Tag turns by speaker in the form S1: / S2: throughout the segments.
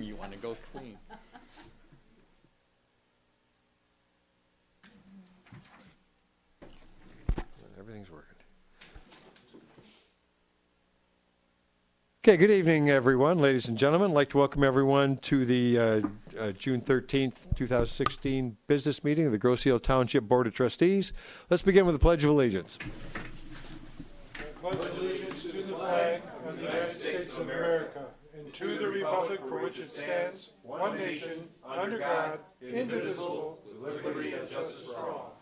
S1: You want to go clean.
S2: Everything's working. Okay, good evening, everyone. Ladies and gentlemen, I'd like to welcome everyone to the June 13th, 2016 business meeting of the Grosse Ile Township Board of Trustees. Let's begin with the Pledge of Allegiance.
S3: I pledge allegiance to the flag of the United States of America and to the republic for which it stands, one nation, under God, indivisible, with liberty and justice for all.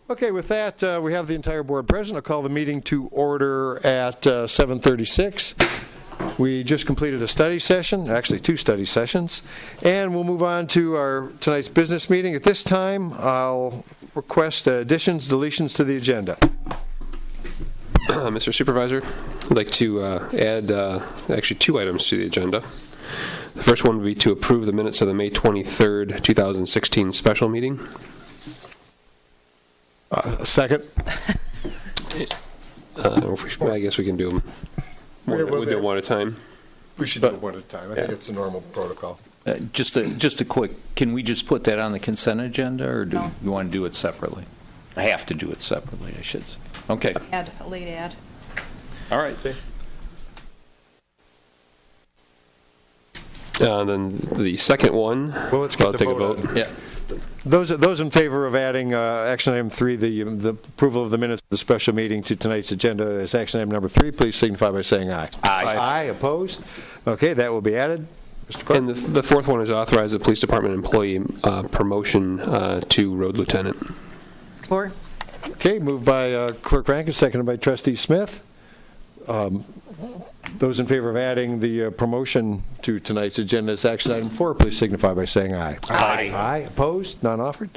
S2: Okay, with that, we have the entire board present. I'll call the meeting to order at 7:36. We just completed a study session, actually 2 study sessions, and we'll move on to our tonight's business meeting. At this time, I'll request additions, deletions to the agenda.
S4: Mr. Supervisor, I'd like to add actually 2 items to the agenda. The first one would be to approve the minutes of the May 23rd, 2016 special meeting.
S2: Second.
S4: I guess we can do them we'll do one at a time.
S2: We should do it one at a time. I think it's a normal protocol.
S1: Just a quick, can we just put that on the consent agenda, or do you want to do it separately? I have to do it separately, I should say. Okay.
S5: A late add.
S1: All right.
S4: Then the second one,
S2: well, let's get
S4: I'll
S2: the
S4: take
S2: vote
S4: a vote.
S1: Yeah.
S2: Those in favor of adding action item 3, the approval of the minutes of the special meeting to tonight's agenda as action item number 3, please signify by saying aye.
S1: Aye.
S2: Aye. Opposed? Okay, that will be added. Mr. Clerk.
S4: And the fourth one is authorize the police department employee promotion to road lieutenant.
S5: Or
S2: Okay, moved by Clerk Rankin, seconded by Trustee Smith. Those in favor of adding the promotion to tonight's agenda as action item 4, please signify by saying aye.
S1: Aye.
S2: Aye. Opposed? None offered.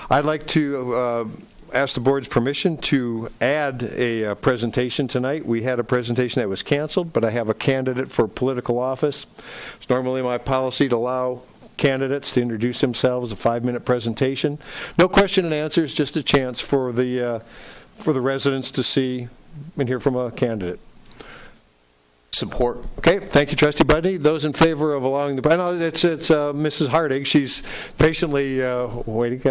S2: I'd like to ask the board's permission to add a presentation tonight. We had a presentation that was canceled, but I have a candidate for political office. It's normally my policy to allow candidates to introduce themselves, a 5-minute presentation. No question and answers, just a chance for the residents to see and hear from a candidate.
S1: Support.
S2: Okay, thank you, Trustee Budney. Those in favor of allowing the... I know it's Mrs. Hardig. She's patiently waiting.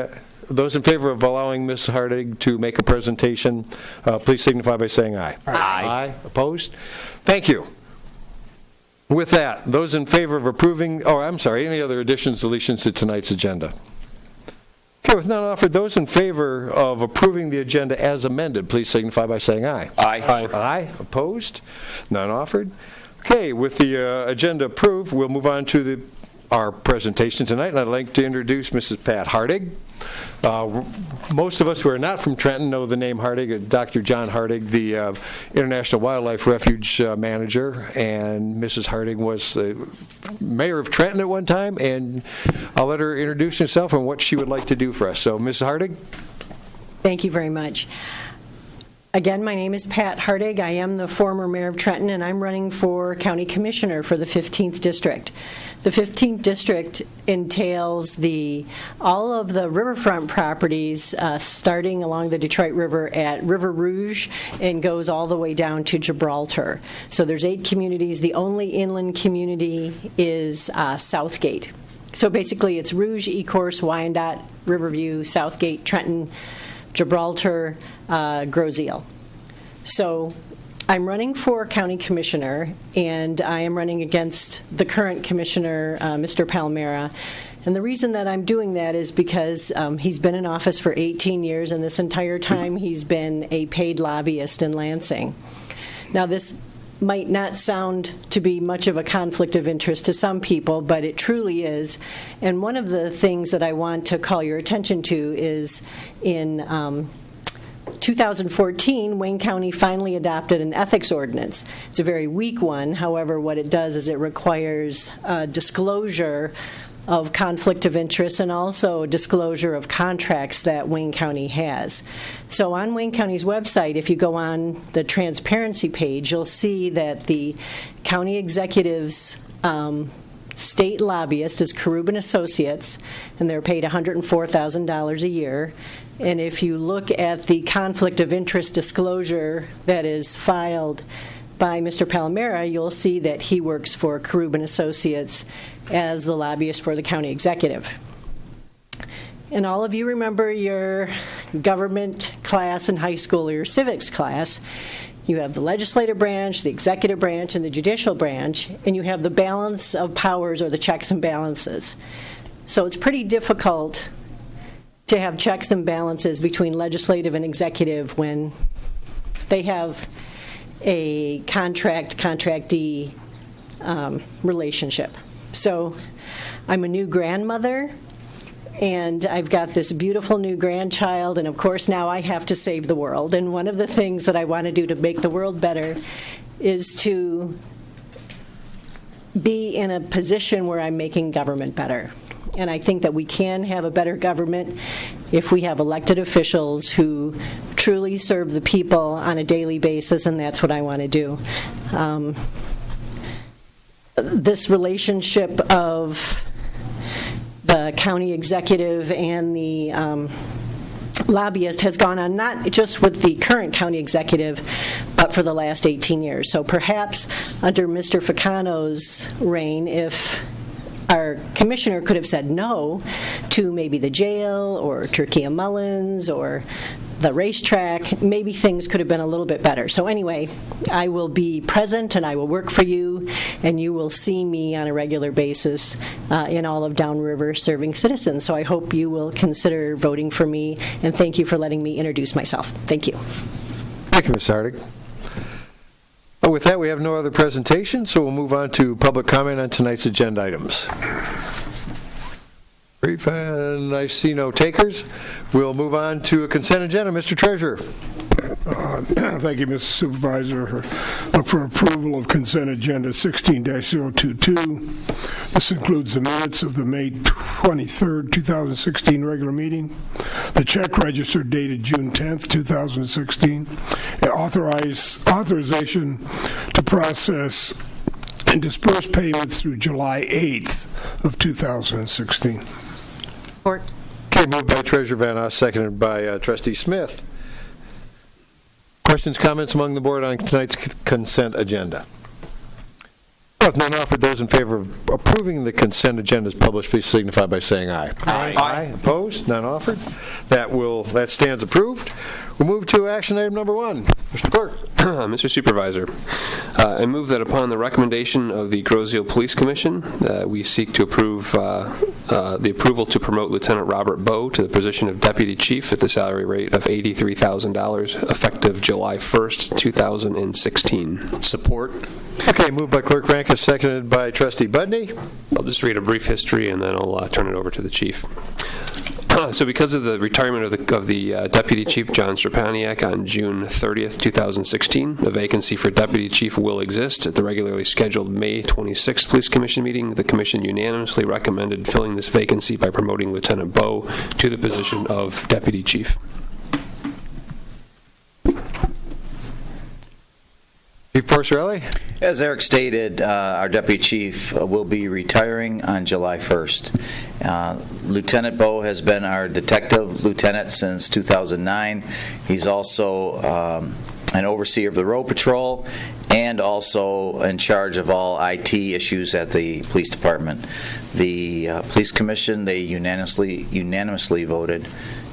S2: Those in favor of allowing Mrs. Hardig to make a presentation, please signify by saying aye.
S1: Aye.
S2: Aye. Opposed? Thank you. With that, those in favor of approving... Oh, I'm sorry. Any other additions, deletions to tonight's agenda? Okay, with none offered, those in favor of approving the agenda as amended, please signify by saying aye.
S1: Aye.
S2: Aye. Aye. Opposed? None offered. Okay, with the agenda approved, we'll move on to our presentation tonight, and I'd like to introduce Mrs. Pat Hardig. Most of us who are not from Trenton know the name Hardig, Dr. John Hardig, the International Wildlife Refuge manager, and Mrs. Hardig was the mayor of Trenton at one time, and I'll let her introduce herself and what she would like to do for us. So, Mrs. Hardig?
S5: thank you very much. Again, my name is Pat Hardig. I am the former mayor of Trenton, and I'm running for county commissioner for the 15th district. The 15th district entails all of the riverfront properties starting along the Detroit River at River Rouge and goes all the way down to Gibraltar. So there's 8 communities. The only inland community is Southgate. So basically it's Rouge, Ecorse, Wyandotte, Riverview, Southgate, Trenton, Gibraltar, Grosse Ile. So I'm running for county commissioner, and I am running against the current commissioner, Mr. Palmera. And the reason that I'm doing that is because he's been in office for 18 years, and this entire time he's been a paid lobbyist in Lansing. Now, this might not sound to be much of a conflict of interest to some people, but it truly is. And one of the things that I want to call your attention to is in 2014, Wayne County finally adopted an ethics ordinance. It's a very weak one. However, what it does is it requires disclosure of conflict of interest and also disclosure of contracts that Wayne County has. So on Wayne County's website, if you go on the transparency page, you'll see that the county executive's state lobbyist is Karubin Associates, and they're paid $104,000 a year. And if you look at the conflict of interest disclosure that is filed by Mr. Palomera, you'll see that he works for Karub and Associates as the lobbyist for the county executive. And all of you remember your government class in high school or your civics class. You have the legislative branch, the executive branch, and the judicial branch, and you have the balance of powers or the checks and balances. So it's pretty difficult to have checks and balances between legislative and executive when they have a contractee relationship. So I'm a new grandmother, and I've got this beautiful new grandchild, and of course now I have to save the world. And one of the things that I want to do to make the world better is to be in a position where I'm making government better. And I think that we can have a better government if we have elected officials who truly serve the people on a daily basis, and that's what I want to do. This relationship of the county executive and the lobbyist has gone on not just with the current county executive, but for the last 18 years. So perhaps under Mr. Ficano's reign, if our commissioner could have said no to maybe the jail or Turkey Mullins or the racetrack, maybe things could have been a little bit better. So anyway, I will be present and I will work for you, and you will see me on a regular basis in all of Downriver serving citizens. So I hope you will consider voting for me, and thank you for letting me introduce myself. Thank you.
S2: Thank you, Ms. Hardig. With that, we have no other presentation, so we'll move on to public comment on tonight's agenda items. Brief, and I see no takers. We'll move on to a consent agenda. Mr. Treasurer.
S3: Thank you, Mr. Supervisor. Look for approval of consent agenda 16-022. This includes the minutes of the May 23rd, 2016 regular meeting, the check register dated June 10th, 2016, authorization to process and disperse payments through July 8th of 2016.
S5: Support.
S2: Okay, moved by Treasurer Van Oss, seconded by Trustee Smith. Questions, comments among the board on tonight's consent agenda? If none offered, those in favor of approving the consent agenda as published, please signify by saying aye.
S1: Aye.
S2: Aye. Opposed? None offered. That stands approved. We'll move to action item number 1. Mr. Clerk.
S4: Mr. Supervisor, I move that upon the recommendation of the Grosio Police Commission, we seek to approve the approval to promote Lieutenant Robert Bowe to the position of Deputy Chief at the salary rate of $83,000 effective July 1st, 2016.
S1: Support.
S2: Okay, moved by Clerk Rankin, seconded by Trustee Budney.
S4: I'll just read a brief history and then I'll turn it over to the Chief. So because of the retirement of the Deputy Chief, John Strapaniak, on June 30th, 2016, a vacancy for Deputy Chief will exist. At the regularly scheduled May 26th Police Commission meeting, the Commission unanimously recommended filling this vacancy by promoting Lieutenant Bowe to the position of Deputy Chief.
S2: Chief Porcerelli.
S6: As Eric stated, our Deputy Chief will be retiring on July 1st. Lieutenant Bowe has been our detective lieutenant since 2009. He's also an overseer of the road patrol and also in charge of all IT issues at the police department. The police commission, they unanimously voted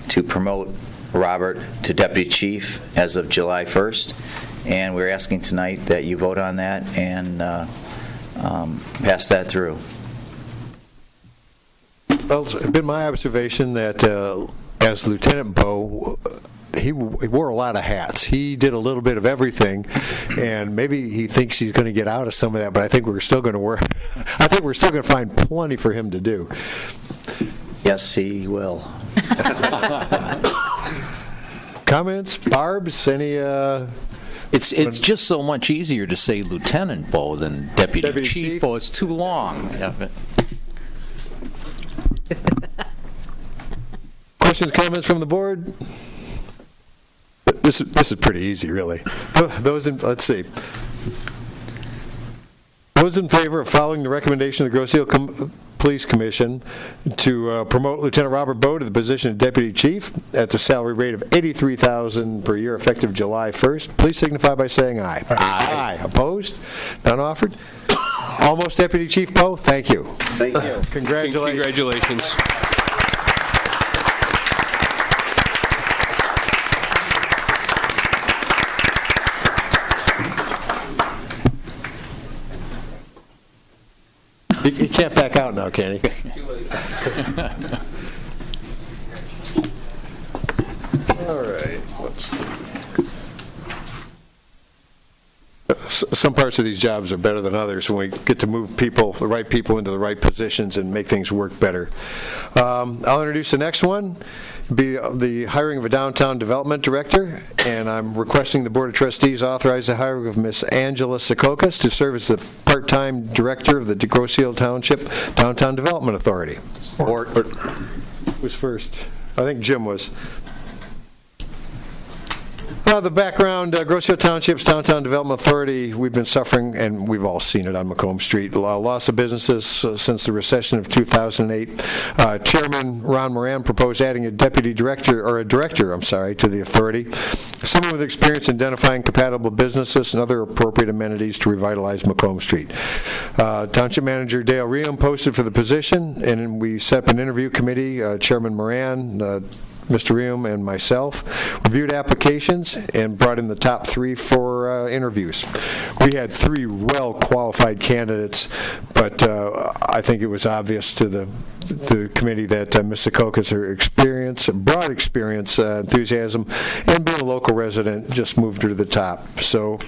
S6: to promote Robert to Deputy Chief as of July 1st. And we're asking tonight that you vote on that and pass that through.
S2: Well, it's been my observation that as Lieutenant Bowe, he wore a lot of hats. He did a little bit of everything, and maybe he thinks he's going to get out of some of that, but I think we're still going to work. I think we're still going to find plenty for him to do.
S6: Yes, he will.
S2: Comments? Barb's? Any...
S1: It's just so much easier to say Lieutenant Bowe than Deputy Chief Bowe. It's too long.
S2: Questions, comments from the board? This is pretty easy, really. Let's see. Those in favor of following the recommendation of the Grosio Police Commission to promote Lieutenant Robert Bowe to the position of Deputy Chief at the salary rate of $83,000 per year effective July 1st. Please signify by saying aye. Aye. Opposed? None offered? Almost Deputy Chief Bowe, thank you.
S6: Thank you.
S4: Congratulations.
S2: He can't back out now, can he? All right. Let's see. Some parts of these jobs are better than others when we get to move people, the right people, into the right positions and make things work better. I'll introduce the next one. Be the hiring of a downtown development director, and I'm requesting the Board of Trustees authorize the hiring of Miss Angela Secocas to serve as the part-time director of the Grosse Ile Township Downtown Development Authority. Or who's first? I think Jim was. The background, Grosse Ile Township's Downtown Development Authority, we've been suffering, and we've all seen it on Macomb Street, loss of businesses since the recession of 2008. Chairman Ron Moran proposed adding a director to the authority, someone with experience in identifying compatible businesses and other appropriate amenities to revitalize Macomb Street. Township Manager Dale Riem posted for the position, and we set up an interview committee. Chairman Moran, Mr. Riem and myself reviewed applications and brought in the top 3 for interviews. We had 3 well-qualified candidates, but I think it was obvious to the committee that Ms. Secocas, her experience, broad experience, enthusiasm, and being a local resident just moved her to the top. So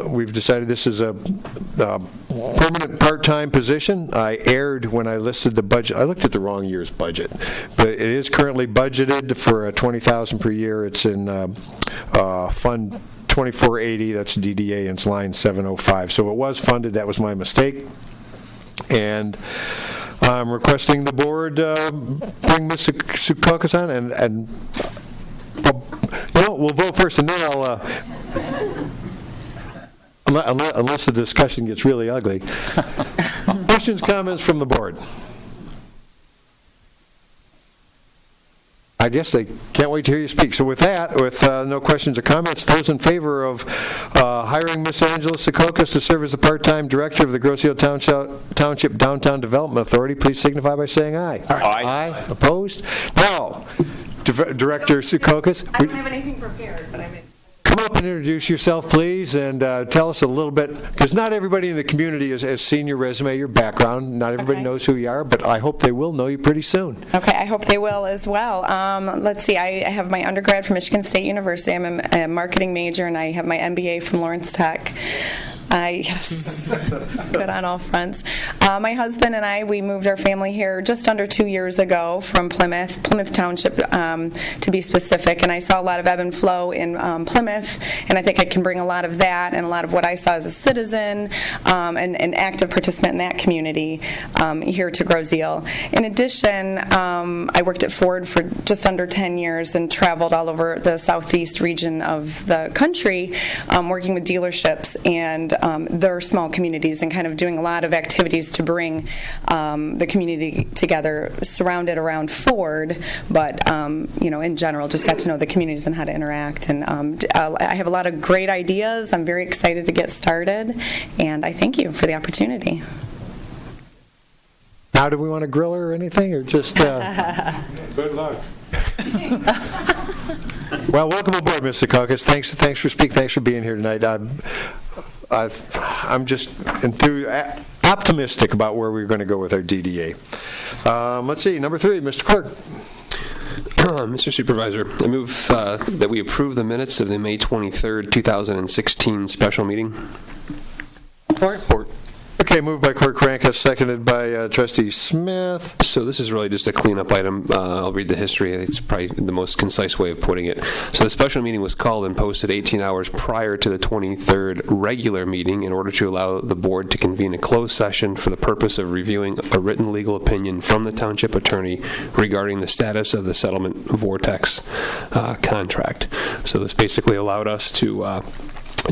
S2: we've decided this is a permanent part-time position. I erred when I listed the budget. I looked at the wrong year's budget, but it is currently budgeted for $20,000 per year. It's in Fund 2480. That's DDA, and it's line 705. So it was funded. That was my mistake. And I'm requesting the board bring Ms. Secocas on, and we'll vote first, and then I'll, unless the discussion gets really ugly. Questions, comments from the board? I guess they can't wait to hear you speak. So with that, with no questions or comments, those in favor of hiring Ms. Angela Secocas to serve as the part-time director of the Grosse Ile Township Downtown Development Authority, please signify by saying aye. Aye. Opposed? Now, Director Secocas.
S7: I don't have anything prepared, but I'm excited.
S2: Come up and introduce yourself, please, and tell us a little bit, because not everybody in the community has seen your resume, your background. Not everybody knows who you are, but I hope they will know you pretty soon.
S7: Okay, I hope they will as well. Let's see, I have my undergrad from Michigan State University. I'm a marketing major, and I have my MBA from Lawrence Tech. Yes, good on all fronts. My husband and I, we moved our family here just under 2 years ago from Plymouth Township, to be specific, and I saw a lot of ebb and flow in Plymouth, and I think I can bring a lot of that and a lot of what I saw as a citizen and an active participant in that community here to Grosse Ile. In addition, I worked at Ford for just under 10 years and traveled all over the southeast region of the country, working with dealerships and their small communities, and kind of doing a lot of activities to bring the community together, surrounded around Ford, but in general, just got to know the communities and how to interact. And I have a lot of great ideas. I'm very excited to get started, and I thank you for the opportunity.
S2: Now, do we want to grill her or anything, or just...
S3: Good luck.
S2: Well, welcome aboard, Mr. Secocas. Thanks for speaking. Thanks for being here tonight. I'm just optimistic about where we're going to go with our DDA. Let's see, number 3, Mr. Clerk.
S4: Mr. Supervisor, I move that we approve the minutes of the May 23rd, 2016 special meeting.
S2: Report. Okay, moved by Clerk Rankus, seconded by Trustee Smith.
S4: So this is really just a cleanup item. I'll read the history. It's probably the most concise way of putting it. So the special meeting was called and posted 18 hours prior to the 23rd regular meeting in order to allow the board to convene a closed session for the purpose of reviewing a written legal opinion from the township attorney regarding the status of the settlement vortex contract. So this basically allowed us to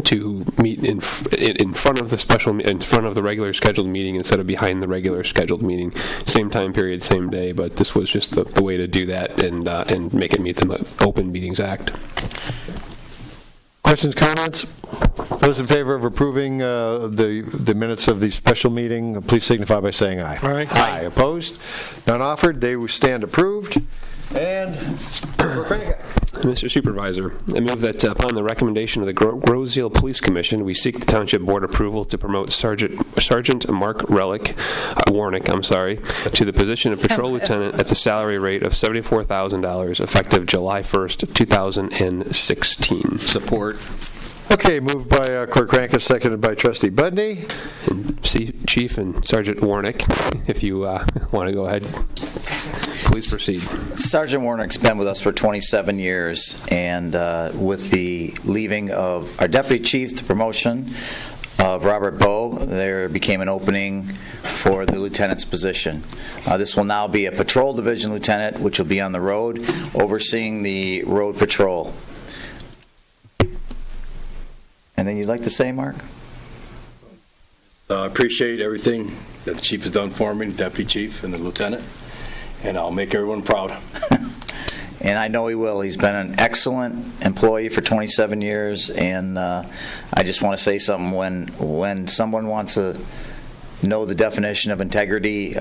S4: to meet in front of the regular scheduled meeting instead of behind the regular scheduled meeting. Same time period, same day, but this was just the way to do that and make it meet the Open Meetings Act.
S2: Questions, comments? Those in favor of approving the minutes of the special meeting, please signify by saying aye.
S3: Aye.
S2: Aye. Opposed? None offered. They will stand approved. And
S4: Mr. Supervisor, I move that upon the recommendation of the Groseal Police Commission, we seek the Township Board approval to promote Sergeant Mark Warnick, to the position of Patrol Lieutenant at the salary rate of $74,000 effective July 1st, 2016.
S1: Support.
S2: Okay, moved by Clerk Rankin, seconded by Trustee Budney.
S4: And Chief and Sergeant Warnick, if you want to go ahead, please proceed.
S6: Sergeant Warnick's been with us for 27 years, and with the leaving of our Deputy Chief, the promotion of Robert Bowe, there became an opening for the lieutenant's position. This will now be a Patrol Division Lieutenant, which will be on the road, overseeing the road patrol. Anything you'd like to say, Mark?
S8: I appreciate everything that the chief has done for me, the deputy chief and the lieutenant, and I'll make everyone proud.
S6: And I know he will. He's been an excellent employee for 27 years, and I just want to say something. When someone wants to know the definition of integrity,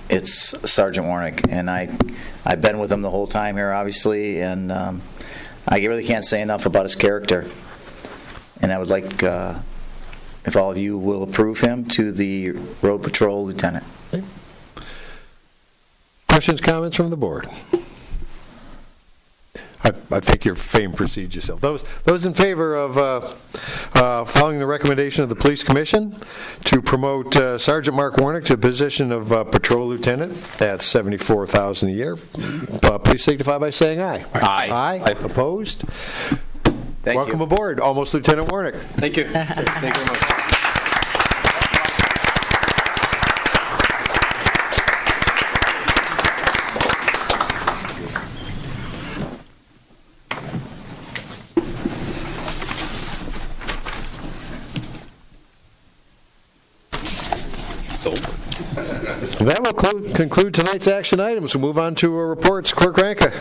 S6: it's Sergeant Warnick, and I've been with him the whole time here, obviously, and I really can't say enough about his character. And I would like, if all of you will approve him to the Road Patrol Lieutenant.
S2: Questions, comments from the board? I think your fame precedes yourself. Those in favor of following the recommendation of the Police Commission to promote Sergeant Mark Warnick to the position of Patrol Lieutenant at $74,000 a year, please signify by saying aye.
S1: Aye.
S2: Aye. Opposed? Welcome
S6: you.
S2: aboard, almost Lieutenant Warnick.
S8: Thank you. Thank you very much.
S2: That will conclude tonight's action items. We'll move on to our reports. Clerk Rankin.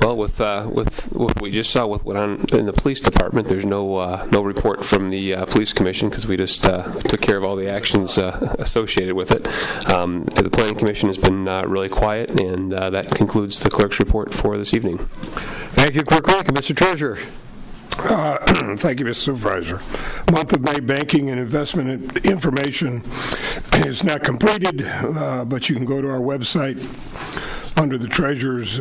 S4: Well, with what we just saw with what in the police department, there's no report from the police commission because we just took care of all the actions associated with it. The planning commission has been really quiet, and that concludes the clerk's report for this evening.
S2: Thank you, Clerk Rankin. Mr. Treasurer.
S3: Thank you, Mr. Supervisor. Month of May banking and investment information is not completed, but you can go to our website under the Treasurer's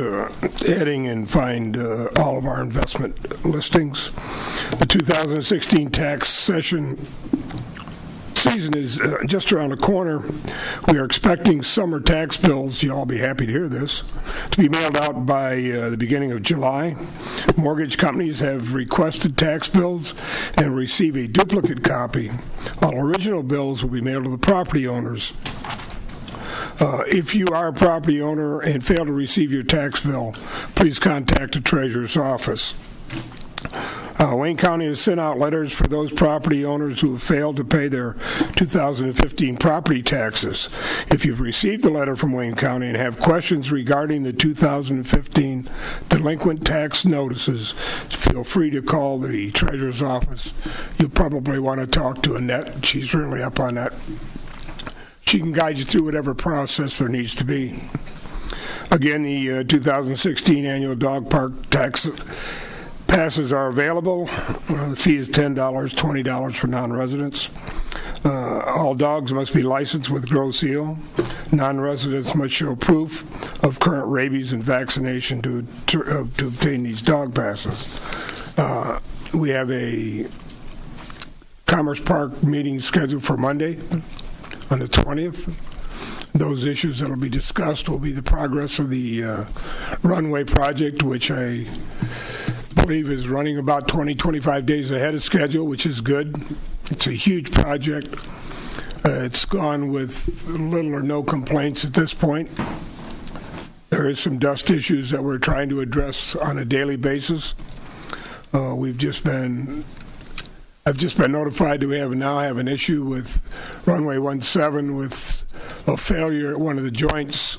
S3: heading and find all of our investment listings. The 2016 tax season is just around the corner. We are expecting summer tax bills, you'll all be happy to hear this, to be mailed out by the beginning of July. Mortgage companies have requested tax bills and receive a duplicate copy. All original bills will be mailed to the property owners. If you are a property owner and fail to receive your tax bill, please contact the Treasurer's office. Wayne County has sent out letters for those property owners who have failed to pay their 2015 property taxes. If you've received a letter from Wayne County and have questions regarding the 2015 delinquent tax notices, feel free to call the Treasurer's office. You'll probably want to talk to Annette. She's really up on that. She can guide you through whatever process there needs to be. Again, the 2016 annual dog park tax passes are available. The fee is $10, $20 for non-residents. All dogs must be licensed with Groseal. Non-residents must show proof of current rabies and vaccination to obtain these dog passes. We have a Commerce Park meeting scheduled for Monday on the 20th. Those issues that will be discussed will be the progress of the runway project, which I believe is running about 20-25 days ahead of schedule, which is good. It's a huge project. It's gone with little or no complaints at this point. There is some dust issues that we're trying to address on a daily basis. I've just been notified that we now have an issue with runway 17 with a failure at one of the joints.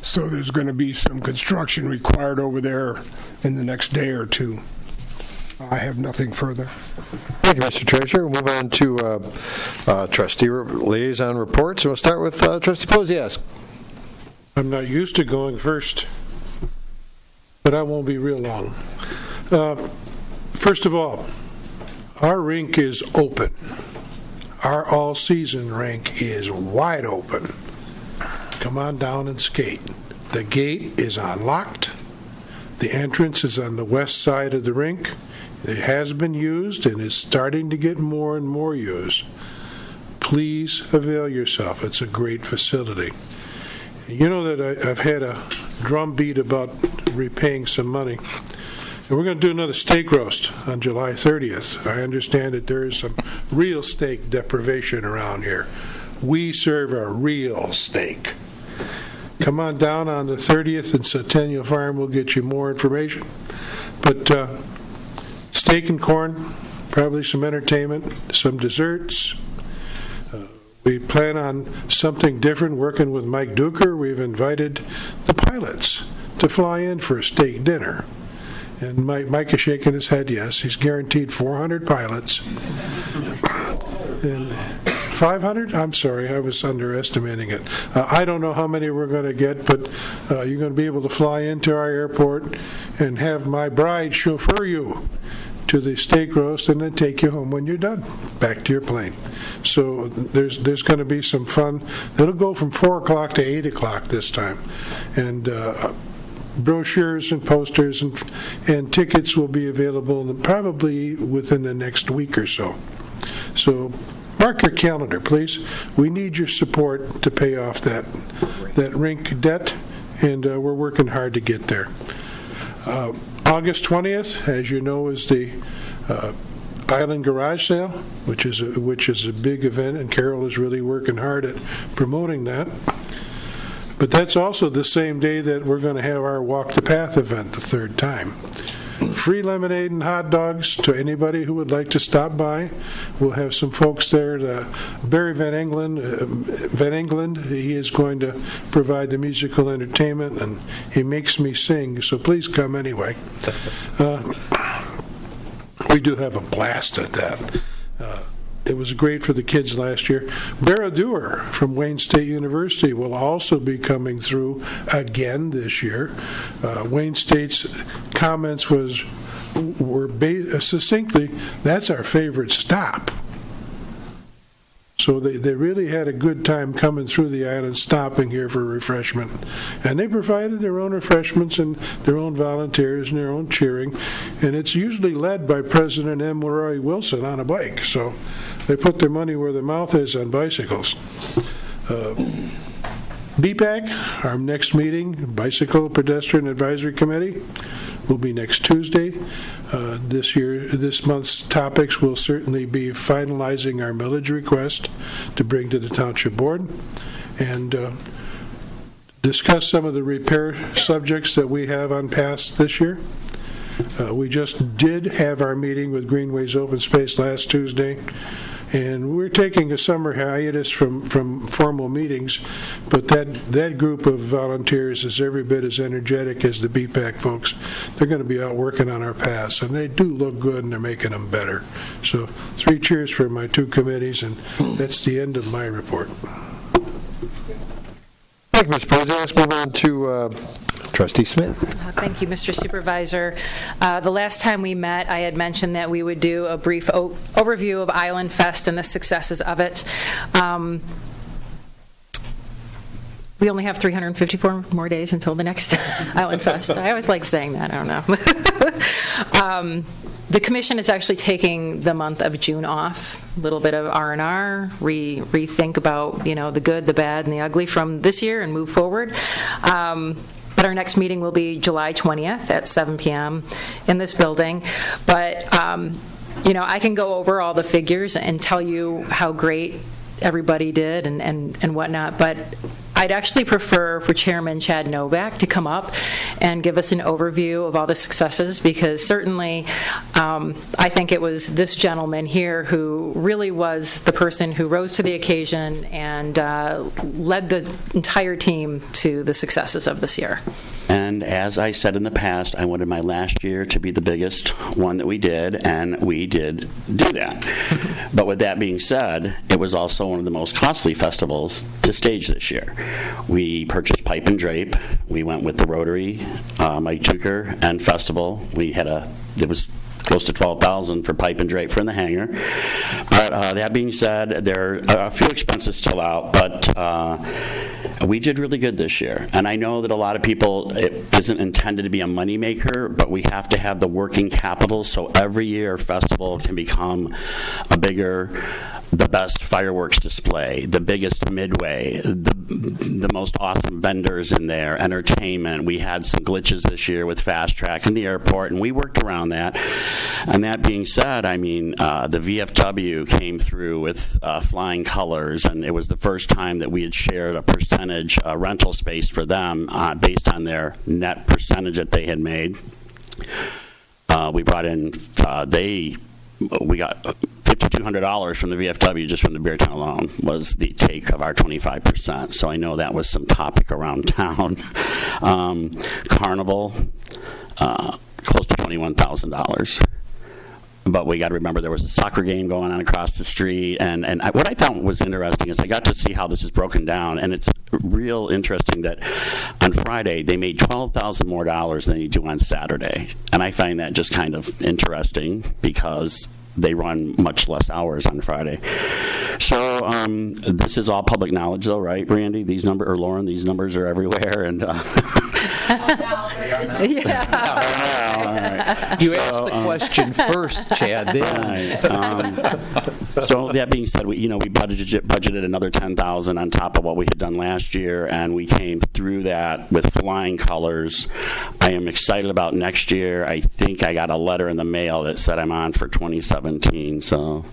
S3: So there's going to be some construction required over there in the next day or two. I have nothing further.
S2: Thank you, Mr. Treasurer. We'll move on to trustee liaison reports. We'll start with trustee Posiask.
S3: I'm not used to going first, but I won't be real long. First of all, our rink is open. Our all-season rink is wide open. Come on down and skate. The gate is unlocked. The entrance is on the west side of the rink. It has been used and is starting to get more and more used. Please avail yourself. It's a great facility. You know that I've had a drumbeat about repaying some money. And we're going to do another steak roast on July 30th. I understand that there is some real steak deprivation around here. We serve a real steak. Come on down on the 30th in Centennial Farm. We'll get you more information. But steak and corn, probably some entertainment, some desserts. We plan on something different, working with Mike Duker. We've invited the pilots to fly in for a steak dinner. And Mike is shaking his head yes. He's guaranteed 400 pilots. And 500? I'm sorry, I was underestimating it. I don't know how many we're going to get, but you're going to be able to fly into our airport and have my bride chauffeur you to the steak roast and then take you home when you're done, back to your plane. So there's going to be some fun. It'll go from 4 o'clock to 8 o'clock this time. And brochures and posters and tickets will be available probably within the next week or so. So mark your calendar, please. We need your support to pay off that rink debt, and we're working hard to get there. August 20th, as you know, is the Island Garage Sale, which is a big event, and Carol is really working hard at promoting that. But that's also the same day that we're going to have our Walk the Path event the third time. Free lemonade and hot dogs to anybody who would like to stop by. We'll have some folks there. Barry Van England, he is going to provide the musical entertainment, and he makes me sing, so please come anyway. We do have a blast at that. It was great for the kids last year. Barradur from Wayne State University will also be coming through again this year. Wayne State's comments were succinctly, that's our favorite stop. So they really had a good time coming through the island, stopping here for refreshment. And they provided their own refreshments and their own volunteers and their own cheering. And it's usually led by President M. Roy Wilson on a bike. So they put their money where their mouth is on bicycles. BPAC, our next meeting, Bicycle Pedestrian Advisory Committee, will be next Tuesday. This month's topics will certainly be finalizing our millage request to bring to the Township Board and discuss some of the repair subjects that we have on pass this year. We just did have our meeting with Greenways Open Space last Tuesday, and we're taking a summer hiatus from formal meetings, but that group of volunteers is every bit as energetic as the BPAC folks. They're going to be out working on our paths, and they do look good, and they're making them better. So 3 cheers for my 2 committees, and that's the end of my report.
S2: Thank you, Mr. President. Let's move on to Trustee Smith.
S9: Thank you, Mr. Supervisor. The last time we met, I had mentioned that we would do a brief overview of Island Fest and the successes of it. We only have 354 more days until the next Island Fest. I always like saying that. I don't know. The commission is actually taking the month of June off, a little bit of R&R, rethink about the good, the bad, and the ugly from this year and move forward. But our next meeting will be July 20th at 7 p.m. in this building. But, I can go over all the figures and tell you how great everybody did and whatnot. But I'd actually prefer for Chairman Chad Novak to come up and give us an overview of all the successes, because certainly I think it was this gentleman here who really was the person who rose to the occasion and led the entire team to the successes of this year.
S10: And as I said in the past, I wanted my last year to be the biggest one that we did, and we did do that. But with that being said, it was also one of the most costly festivals to stage this year. We purchased pipe and drape. We went with the Rotary, Mike Tucker, and Festival. It was close to $12,000 for pipe and drape for in the hangar. But that being said, there are a few expenses still out, but we did really good this year. And I know that a lot of people, it isn't intended to be a moneymaker, but we have to have the working capital so every year festival can become the best fireworks display, the biggest midway, the most awesome vendors in there, entertainment. We had some glitches this year with Fast Track in the airport, and we worked around that. And that being said, I mean, the VFW came through with flying colors, and it was the first time that we had shared a percentage rental space for them based on their net percentage that they had made. We brought in, we got $5,200 from the VFW just from the beer tent alone was the take of our 25%. So I know that was some topic around town. Carnival, close to $21,000. But we got to remember there was a soccer game going on across the street, and what I found was interesting is I got to see how this is broken down, and it's real interesting that on Friday they made $12,000 more than they do on Saturday, and I find that just kind of interesting because they run much less hours on Friday. So this is all public knowledge, though, right, Randy? These numbers, or Lauren, these numbers are everywhere, and.
S1: You asked the question first, Chad.
S10: So that being said, we budgeted another $10,000 on top of what we had done last year, and we came through that with flying colors. I am excited about next year. I think I got a letter in the mail that said I'm on for 2017. So.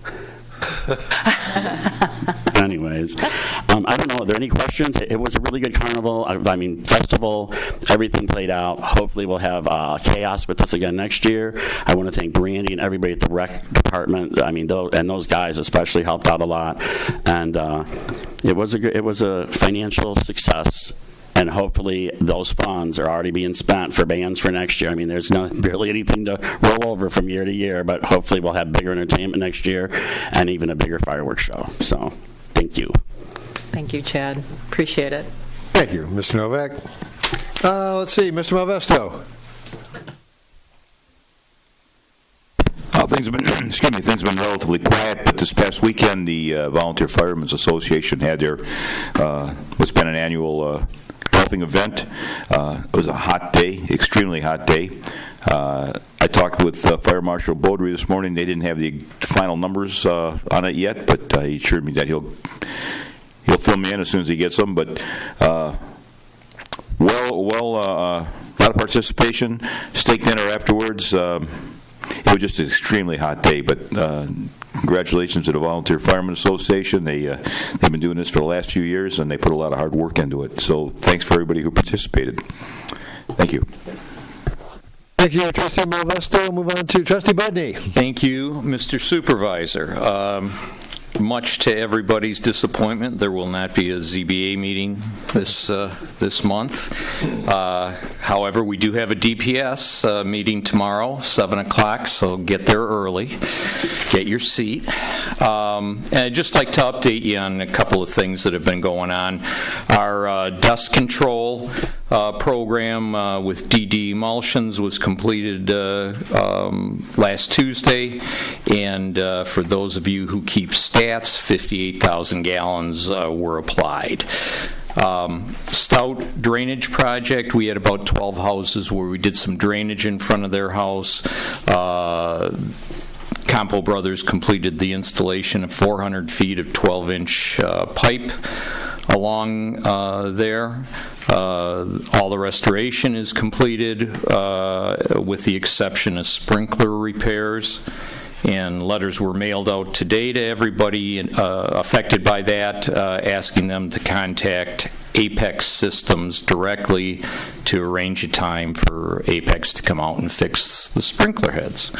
S10: Anyways, I don't know. Are there any questions? It was a really good carnival. I mean, festival. Everything played out. Hopefully, we'll have chaos with us again next year. I want to thank Brandy and everybody at the rec department. I mean, those guys especially helped out a lot, and it was a financial success. And hopefully those funds are already being spent for bands for next year. I mean, there's barely anything to roll over from year to year, but hopefully we'll have bigger entertainment next year and even a bigger fireworks show. So, thank you.
S9: Thank you, Chad. Appreciate it.
S2: Thank you, Mr. Novak. Let's see, Mr. Malvesto.
S11: Things have been relatively quiet, but this past weekend the Volunteer Firemen's Association had their what's been an annual golfing event. It was a hot day, extremely hot day. I talked with Fire Marshal Beaudry this morning. They didn't have the final numbers on it yet, but he assured me that he'll fill me in as soon as he gets them. But a lot of participation, steak dinner afterwards. It was just an extremely hot day, but congratulations to the Volunteer Firemen Association. They've been doing this for the last few years, and they put a lot of hard work into it. So thanks for everybody who participated. Thank you.
S2: Thank you, Trustee Malvesto. Move on to Trustee Budney.
S1: Thank you, Mr. Supervisor. Much to everybody's disappointment, there will not be a ZBA meeting this month. However, we do have a DPS meeting tomorrow, 7 o'clock, so get there early. Get your seat. And I'd just like to update you on a couple of things that have been going on. Our dust control program with DD Emulsions was completed last Tuesday, and for those of you who keep stats, 58,000 gallons were applied. Stout drainage project, we had about 12 houses where we did some drainage in front of their house. Campo Brothers completed the installation of 400 feet of 12-inch pipe along there. All the restoration is completed with the exception of sprinkler repairs. And letters were mailed out today to everybody affected by that, asking them to contact Apex Systems directly to arrange a time for Apex to come out and fix the sprinkler heads.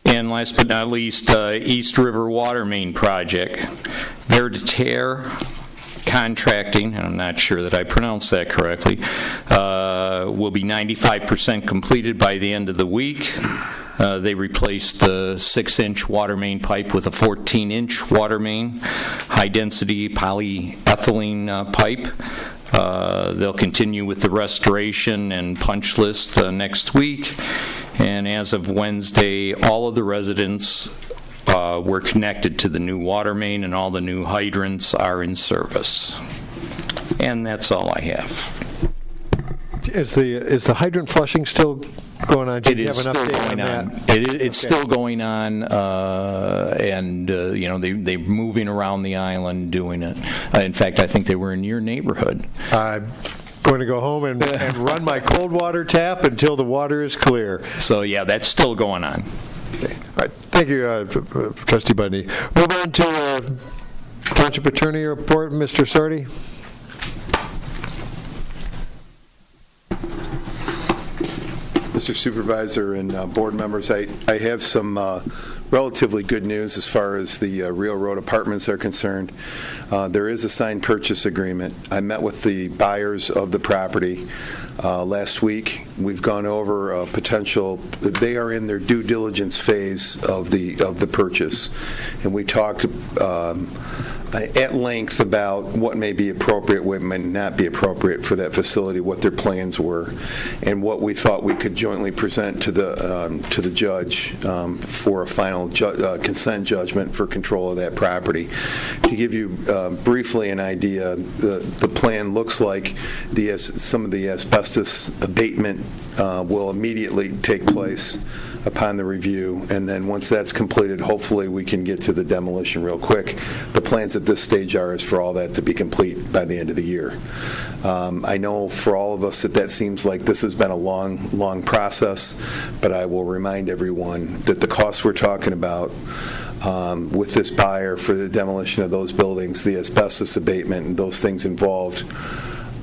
S1: And last but not least, East River Water Main Project. Verdater Contracting, and I'm not sure that I pronounced that correctly, will be 95% completed by the end of the week. They replaced the 6-inch water main pipe with a 14-inch water main, high-density polyethylene pipe. They'll continue with the restoration and punch list next week. And as of Wednesday, all of the residents were connected to the new water main, and all the new hydrants are in service. And that's all I have.
S2: Is the hydrant flushing still going on?
S1: It is still going on. It's still going on, and they're moving around the island doing it. In fact, I think they were in your neighborhood.
S2: I'm going to go home and run my cold water tap until the water is clear.
S1: So yeah, that's still going on.
S2: Okay. All right. Thank you, Trustee Bundy. Move on to Township Attorney report, Mr. Sorty.
S12: Mr. Supervisor and board members, I have some relatively good news as far as the Railroad Apartments are concerned. There is a signed purchase agreement. I met with the buyers of the property last week. We've gone over potential. They are in their due diligence phase of the purchase, and we talked at length about what may be appropriate, what may not be appropriate for that facility, what their plans were, and what we thought we could jointly present to the judge for a final consent judgment for control of that property. To give you briefly an idea, the plan looks like some of the asbestos abatement will immediately take place upon the review, and then once that's completed, hopefully we can get to the demolition real quick. The plans at this stage is for all that to be complete by the end of the year. I know for all of us that seems like this has been a long process, but I will remind everyone that the costs we're talking about with this buyer for the demolition of those buildings, the asbestos abatement, and those things involved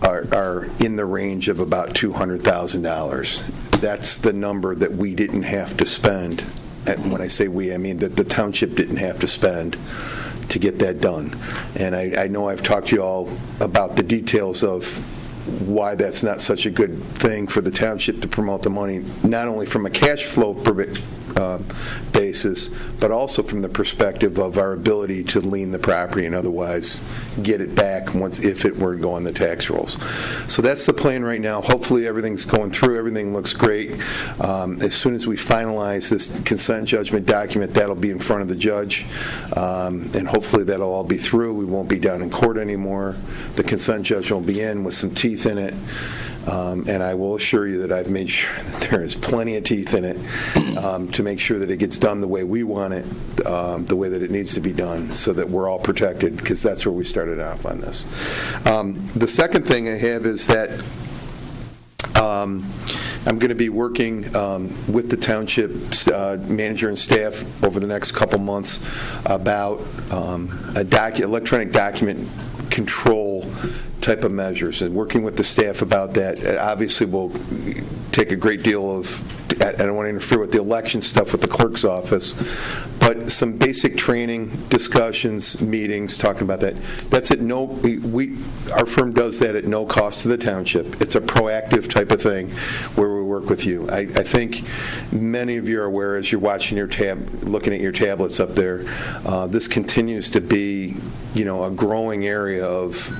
S12: are in the range of about $200,000. That's the number that we didn't have to spend. And when I say we, I mean that the township didn't have to spend to get that done. And I know I've talked to you all about the details of why that's not such a good thing for the township to promote the money, not only from a cash flow basis, but also from the perspective of our ability to lien the property and otherwise get it back if it were to go on the tax rolls. So that's the plan right now. Hopefully everything's going through. Everything looks great. As soon as we finalize this consent judgment document, that'll be in front of the judge, and hopefully that'll all be through. We won't be down in court anymore. The consent judgment will be in with some teeth in it. And I will assure you that I've made sure that there is plenty of teeth in it to make sure that it gets done the way we want it, the way that it needs to be done, so that we're all protected, because that's where we started off on this. The second thing I have is that I'm going to be working with the township manager and staff over the next couple months about electronic document control type of measures, and working with the staff about that. Obviously will take a great deal of, I don't want to interfere with the election stuff with the clerk's office, but some basic training, discussions, meetings, talking about that. That's at our firm does that at no cost to the township. It's a proactive type of thing where we work with you. I think many of you are aware, as you're watching looking at your tablets up there, this continues to be, a growing area of,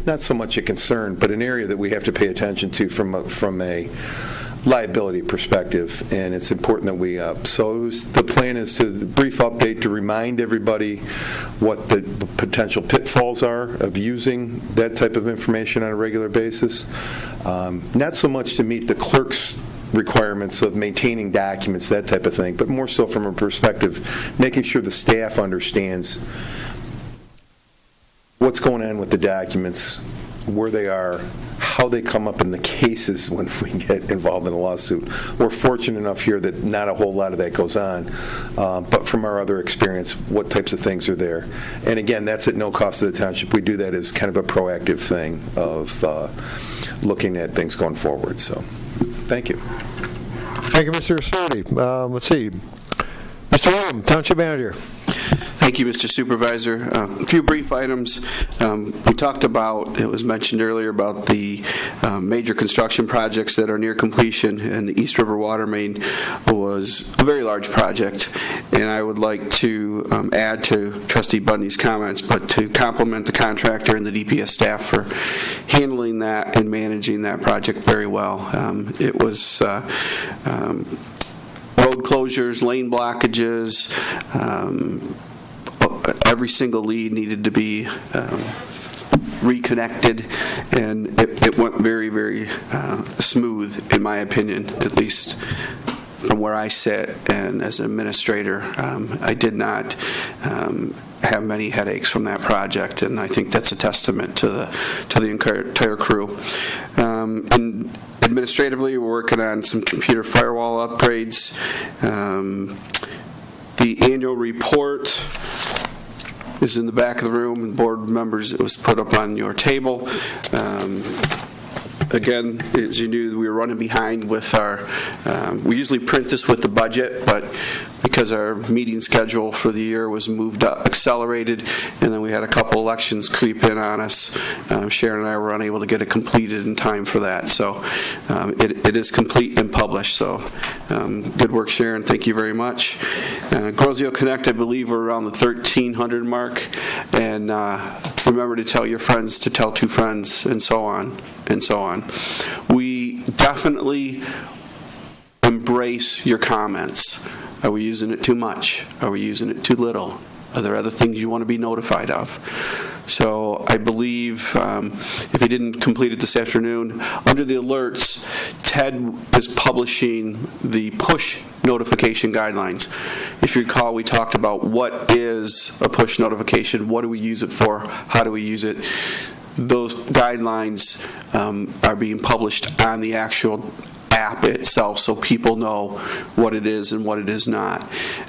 S12: not so much a concern, but an area that we have to pay attention to from a liability perspective, and it's important that we the plan is to brief update to remind everybody what the potential pitfalls are of using that type of information on a regular basis. Not so much to meet the clerk's requirements of maintaining documents, that type of thing, but more so from a perspective making sure the staff understands what's going on with the documents, where they are, how they come up in the cases when we get involved in a lawsuit. We're fortunate enough here that not a whole lot of that goes on, but from our other experience, what types of things are there. And again, that's at no cost to the township. We do that as kind of a proactive thing of looking at things going forward. So, thank you.
S2: Thank you, Mr. Sordi. Let's see. Mr. William, Township Manager.
S13: Thank you, Mr. Supervisor. A few brief items. We talked about, it was mentioned earlier, about the major construction projects that are near completion, and the East River Water Main was a very large project. And I would like to add to Trustee Bundy's comments, but to compliment the contractor and the DPS staff for handling that and managing that project very well. It was road closures, lane blockages, every single lead needed to be reconnected, and it went very, very smooth, in my opinion, at least from where I sit. And as an administrator, I did not have many headaches from that project, and I think that's a testament to the entire crew. And administratively, we're working on some computer firewall upgrades. The annual report is in the back of the room, and board members, it was put up on your table. Again, as you knew, we were running behind with our, we usually print this with the budget, but because our meeting schedule for the year was moved up, accelerated, and then we had a couple elections creep in on us, Sharon and I were unable to get it completed in time for that. So it is complete and published. So good work, Sharon. Thank you very much. Grozio Connect, I believe we're around the 1,300 mark. And remember to tell your friends to tell two friends, and so on and so on. We definitely embrace your comments. Are we using it too much? Are we using it too little? Are there other things you want to be notified of? So I believe, if you didn't complete it this afternoon, under the alerts, Ted is publishing the push notification guidelines. If you recall, we talked about what is a push notification, what do we use it for, how do we use it. Those guidelines are being published on the actual app itself, so people know what it is and what it is not.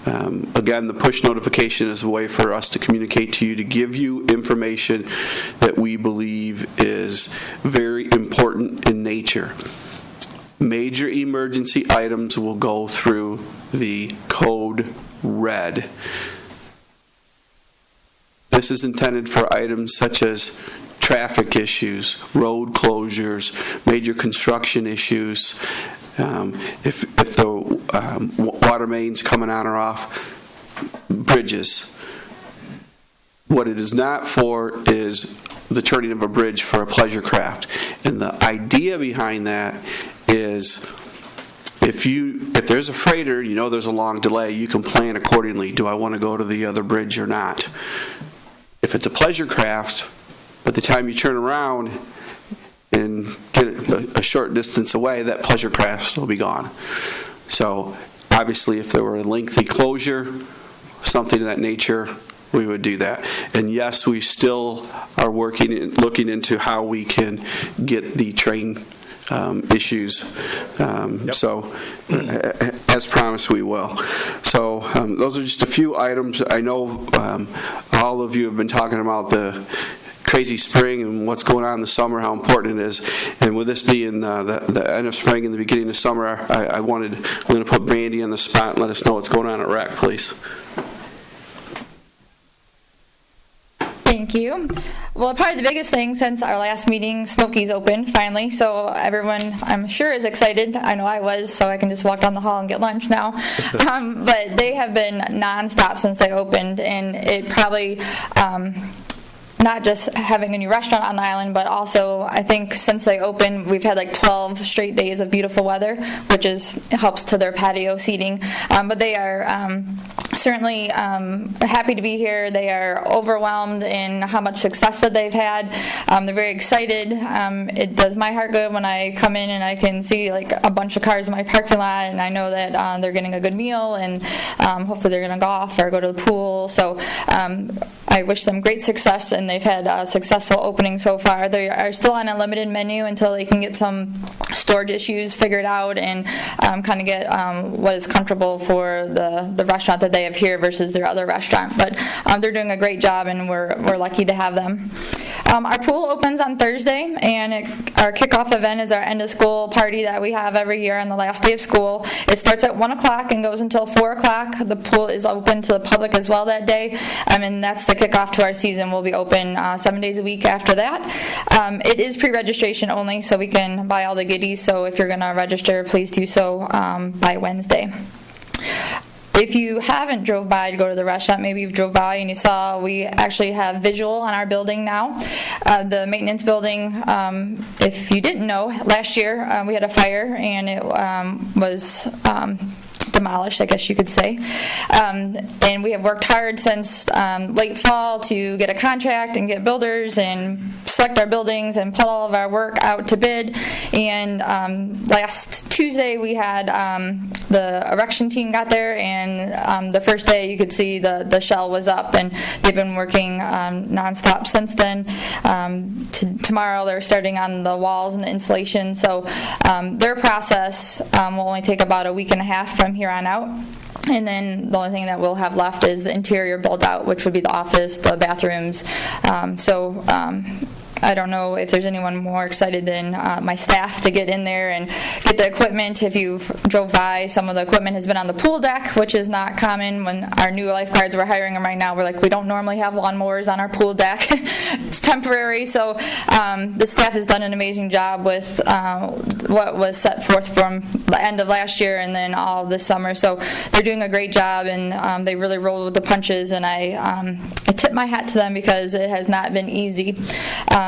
S13: Again, the push notification is a way for us to communicate to you, to give you information that we believe is very important in nature. Major emergency items will go through the code red. This is intended for items such as traffic issues, road closures, major construction issues, if the water mains coming on or off, bridges. What it is not for is the turning of a bridge for a pleasure craft. And the idea behind that is if there's a freighter, you know there's a long delay, you can plan accordingly. Do I want to go to the other bridge or not? If it's a pleasure craft, by the time you turn around and get a short distance away, that pleasure craft will be gone. So obviously if there were a lengthy closure, something of that nature, we would do that. And yes, we still are looking into how we can get the train issues. So as promised, we will. So those are just a few items. I know all of you have been talking about the crazy spring and what's going on in the summer, how important it is. And with this being the end of spring and the beginning of summer, I'm going to put Brandy on the spot and let us know what's going on at REC, please.
S14: Thank you. Well, probably the biggest thing since our last meeting, Smoky's open finally, so everyone I'm sure is excited. I know I was, so I can just walk down the hall and get lunch now. But they have been nonstop since they opened, and it probably not just having a new restaurant on the island, but also I think since they opened, we've had like 12 straight days of beautiful weather, which helps to their patio seating. But they are certainly happy to be here. They are overwhelmed in how much success that they've had. They're very excited. It does my heart good when I come in and I can see like a bunch of cars in my parking lot, and I know that they're getting a good meal, and hopefully they're going to golf or go to the pool. So I wish them great success, and they've had a successful opening so far. They are still on a limited menu until they can get some storage issues figured out and kind of get what is comfortable for the restaurant that they have here versus their other restaurant. But they're doing a great job, and we're lucky to have them. Our pool opens on Thursday, and our kickoff event is our end of school party that we have every year on the last day of school. It starts at 1 o'clock and goes until 4 o'clock. The pool is open to the public as well that day, and that's the kickoff to our season. We'll be open 7 days a week after that. It is pre-registration only, so we can buy all the goodies. So if you're going to register, please do so by Wednesday. If you haven't drove by to go to the restaurant, maybe you've drove by and you saw we actually have visual on our building now. The maintenance building, if you didn't know, last year we had a fire and it was demolished, I guess you could say. And we have worked hard since late fall to get a contract and get builders and select our buildings and put all of our work out to bid. And last Tuesday we had the erection team got there, and the first day you could see the shell was up, and they've been working nonstop since then. Tomorrow they're starting on the walls and the insulation, so their process will only take about a week and a half from here on out. And then the only thing that we'll have left is the interior build out, which would be the office, the bathrooms. I don't know if there's anyone more excited than my staff to get in there and get the equipment. If you've drove by, some of the equipment has been on the pool deck, which is not common. When our new lifeguards, we're hiring them right now, we're like, we don't normally have lawnmowers on our pool deck. It's temporary. So the staff has done an amazing job with what was set forth from the end of last year and then all this summer. So they're doing a great job, and they really rolled with the punches, and I tip my hat to them because it has not been easy.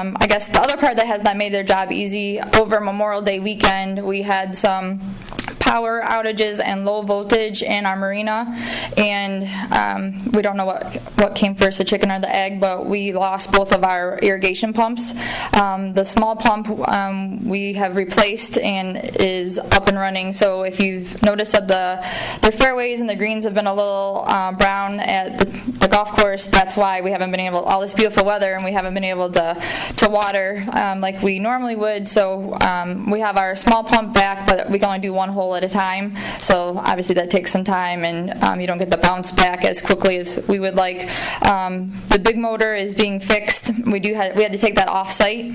S14: I guess the other part that has not made their job easy, over Memorial Day weekend, we had some power outages and low voltage in our marina, and we don't know what came first, the chicken or the egg, but we lost both of our irrigation pumps. The small pump we have replaced and is up and running, so if you've noticed that the fairways and the greens have been a little brown at the golf course, that's why we haven't been able, all this beautiful weather, and we haven't been able to water like we normally would. So we have our small pump back, but we can only do one hole at a time, so obviously that takes some time, and you don't get the bounce back as quickly as we would like. The big motor is being fixed. We had to take that off site.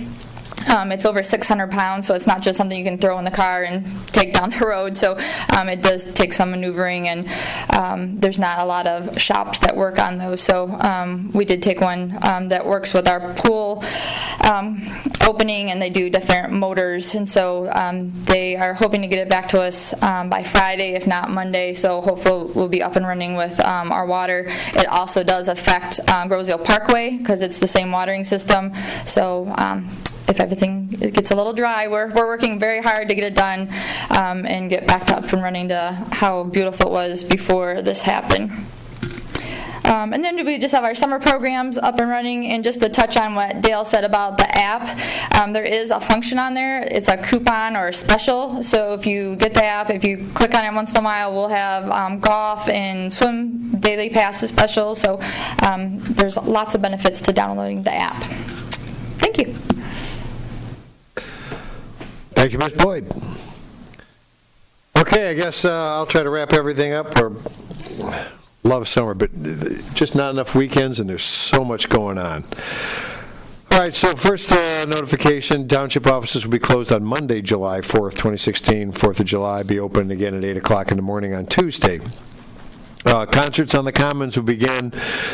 S14: It's over 600 pounds, so it's not just something you can throw in the car and take down the road. So it does take some maneuvering, and there's not a lot of shops that work on those. So we did take one that works with our pool opening, and they do different motors. And so they are hoping to get it back to us by Friday, if not Monday. So hopefully we'll be up and running with our water. It also does affect Groseville Parkway because it's the same watering system. So if everything gets a little dry, we're working very hard to get it done and get back up and running to how beautiful it was before this happened. And then we just have our summer programs up and running, and just to touch on what Dale said about the app, there is a function on there. It's a coupon or a special, so if you get the app, if you click on it once in a while, we'll have golf and swim daily passes special, so there's lots of benefits to downloading the app. Thank you.
S2: Thank you, Ms. Boyd. Okay, I guess I'll try to wrap everything up. Love summer, but just not enough weekends, and there's so much going on. All right, so first notification, Township offices will be closed on Monday, July 4th, 2016. 4th of July, be open again at 8 o'clock in the morning on Tuesday. Concerts on the Commons will begin.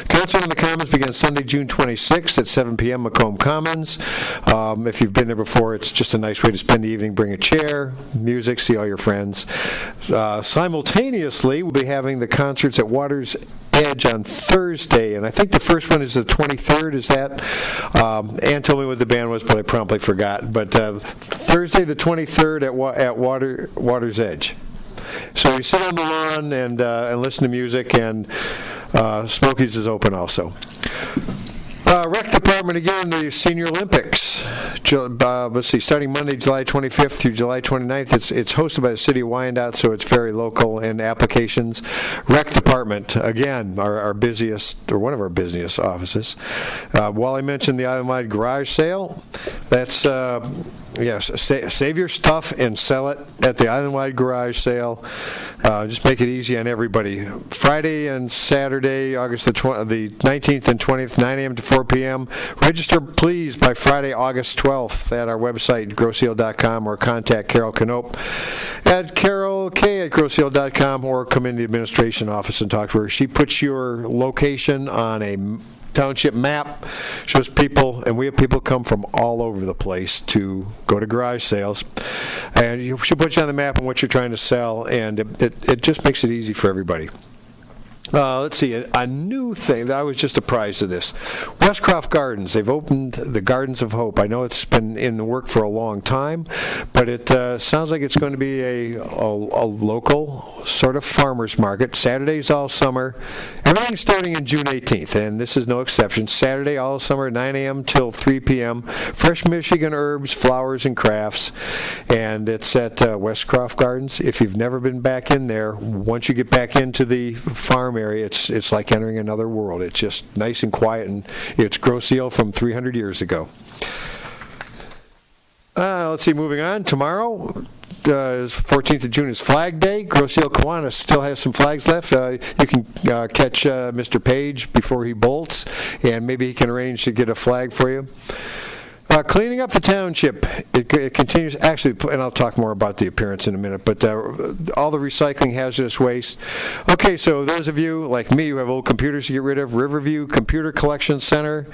S2: Concert on the Commons begins Sunday, June 26th at 7 p.m. Macomb Commons. If you've been there before, it's just a nice way to spend the evening. Bring a chair, music, see all your friends. Simultaneously, we'll be having the concerts at Water's Edge on Thursday, and I think the first one is the 23rd. Is that? Ann told me what the band was, but I promptly forgot. But Thursday, the 23rd at Water's Edge. So So you sit on the lawn and listen to music, and Smokies is open also. Rec Department, again, the Senior Olympics. Let's see, starting Monday, July 25th through July 29th. It's hosted by the City of Wyandotte, so it's very local in applications. Rec Department, again, our busiest, or one of our busiest offices. While I mentioned the island-wide garage sale, that's... Yes, save your stuff and sell it at the island-wide garage sale. Just make it easy on everybody. Friday and Saturday, August the 19th and 20th, 9 a.m. to 4 p.m. Register, please, by Friday, August 12th at our website, grosseal.com, or contact Carol Canope at carolk@grosseal.com, or come in the administration office and talk to her. She puts your location on a Township map, shows people, and we have people come from all over the place to go to garage sales, and she'll put you on the map on what you're trying to sell, and it just makes it easy for everybody. Let's see, a new thing that I was just surprised of this. Westcroft Gardens, they've opened the Gardens of Hope. I know it's been in the work for a long time, but it sounds like it's going to be a local sort of farmer's market. Saturdays all summer. Everything's starting in June 18th, and this is no exception. Saturday all summer, 9 a.m. till 3 p.m. Fresh Michigan herbs, flowers, and crafts. And it's at Westcroft Gardens. If you've never been back in there, once you get back into the farm area, it's like entering another world. It's just nice and quiet, and it's Grosseal from 300 years ago. Let's see, moving on. Tomorrow, 14th of June, is Flag Day. Grosseal Kiwanis still has some flags left. You can catch Mr. Page before he bolts, and maybe he can arrange to get a flag for you. Cleaning up the township, it continues, actually, and I'll talk more about the appearance in a minute, but all the recycling hazardous waste. Okay, so those of you, like me, who have old computers to get rid of, Riverview Computer Collection Center,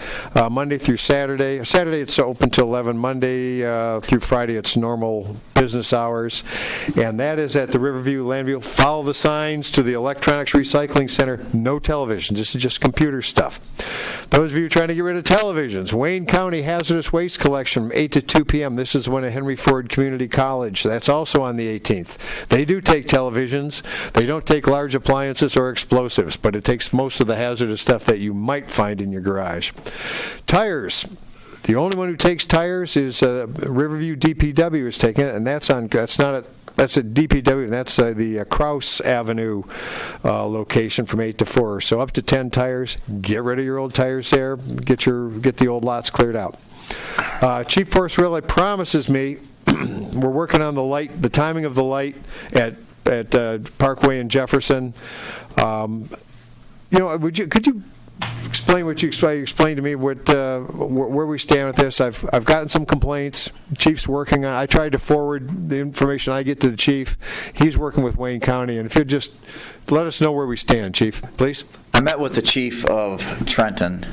S2: Monday through Saturday. Saturday it's open till 11, Monday through Friday it's normal business hours, and that is at the Riverview Landview. Follow the signs to the Electronics Recycling Center. No television, this is just computer stuff. Those of you trying to get rid of televisions, Wayne County Hazardous Waste Collection from 8 to 2 p.m. This is one at Henry Ford Community College. That's also on the 18th. They do take televisions. They don't take large appliances or explosives, but it takes most of the hazardous stuff that you might find in your garage. Tires. The only one who takes tires is Riverview DPW is taking it, and that's at DPW, and that's the Krause Avenue location from 8 to 4. So up to 10 tires. Get rid of your old tires there. Get the old lots cleared out. Chief Forest Railway promises me we're working on the timing of the light at Parkway and Jefferson. Could you explain what you explained to me where we stand with this? I've gotten some complaints. Chief's working on. I tried to forward the information I get to the chief. He's working with Wayne County, and if you'd just let us know where we stand, Chief, please.
S6: I met with the chief of Trenton,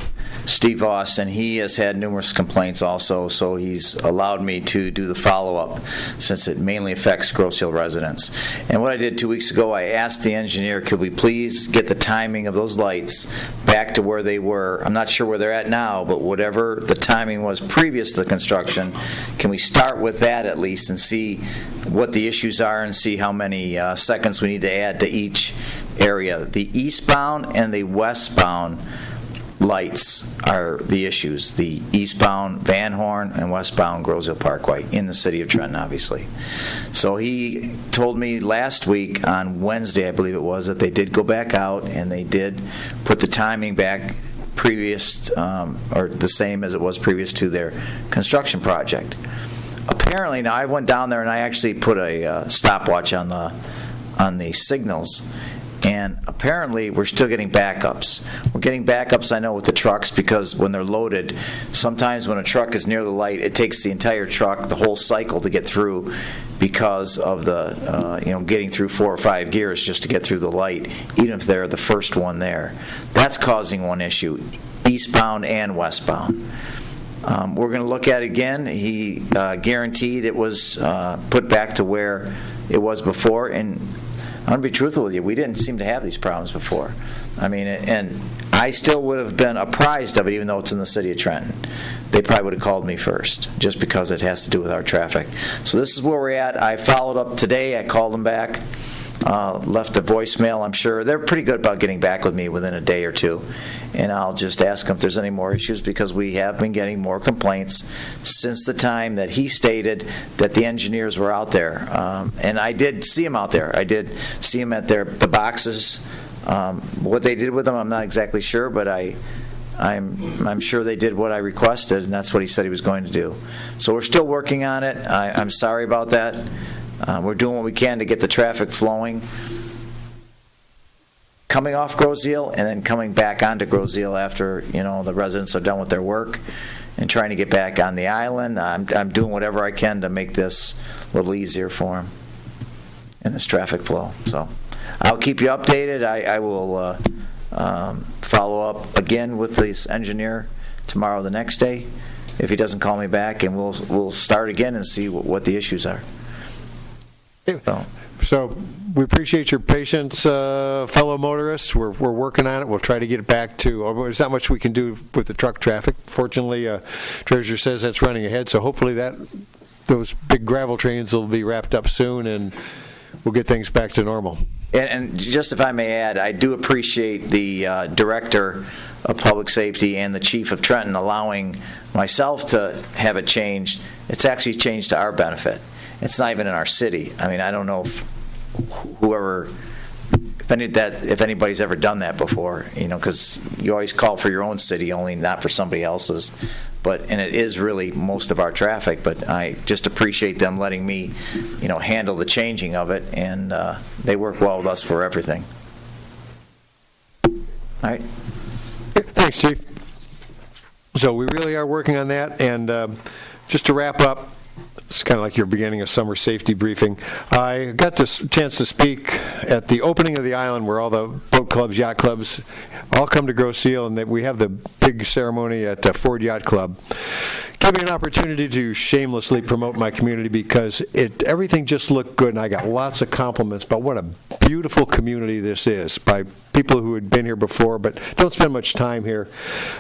S6: Steve Voss, and he has had numerous complaints also, so he's allowed me to do the follow-up since it mainly affects Grosseal residents. And what I did 2 weeks ago, I asked the engineer, could we please get the timing of those lights back to where they were? I'm not sure where they're at now, but whatever the timing was previous to the construction, can we start with that at least and see what the issues are and see how many seconds we need to add to each area. The eastbound and the westbound lights are the issues. The eastbound Van Horn and westbound Grosseal Parkway in the city of Trenton, obviously. So he told me last week on Wednesday, I believe it was, that they did go back out and they did put the timing back previous or the same as it was previous to their construction project. Apparently, now I went down there and I actually put a stopwatch on the signals, and apparently we're still getting backups. We're getting backups, I know, with the trucks because when they're loaded, sometimes when a truck is near the light, it takes the entire truck, the whole cycle to get through because of the getting through 4 or 5 gears just to get through the light, even if they're the first one there. That's causing one issue, eastbound and westbound. We're going to look at it again. He guaranteed it was put back to where it was before, and I'm going to be truthful with you, we didn't seem to have these problems before. I mean, and I still would have been apprised of it even though it's in the city of Trenton. They probably would have called me first just because it has to do with our traffic. So this is where we're at. I followed up today. I called them back. left a voicemail, I'm sure. They're pretty good about getting back with me within a day or two. And I'll just ask them if there's any more issues, because we have been getting more complaints since the time that he stated that the engineers were out there. And I did see them out there. I did see them at the boxes. What they did with them, I'm not exactly sure, but I'm sure they did what I requested, and that's what he said he was going to do. So we're still working on it. I'm sorry about that. We're doing what we can to get the traffic flowing, coming off Groseal and then coming back onto Groseal after the residents are done with their work, and trying to get back on the island. I'm doing whatever I can to make this a little easier for them in this traffic flow. So I'll keep you updated. I will follow up again with this engineer tomorrow, the next day, if he doesn't call me back, and we'll start again and see what the issues are.
S2: So we appreciate your patience, fellow motorists. We're working on it. We'll try to get it back to. There's not much we can do with the truck traffic. Fortunately, Treasurer says that's running ahead. So hopefully those big gravel trains will be wrapped up soon, and we'll get things back to normal.
S6: And just if I may add, I do appreciate the Director of Public Safety and the Chief of Trenton allowing myself to have it changed. It's actually changed to our benefit. It's not even in our city. I mean, I don't know if anybody's ever done that before, because you always call for your own city, only not for somebody else's. And it is really most of our traffic, but I just appreciate them letting me, handle the changing of it, and they work well with us for everything. All right.
S2: Thanks, Chief. So we really are working on that, and just to wrap up, it's kind of like you're beginning a summer safety briefing. I got this chance to speak at the opening of the island, where all the boat clubs, yacht clubs, all come to Groseal, and that we have the big ceremony at Ford Yacht Club. Give me an opportunity to shamelessly promote my community, because everything just looked good, and I got lots of compliments about what a beautiful community this is by people who had been here before but don't spend much time here.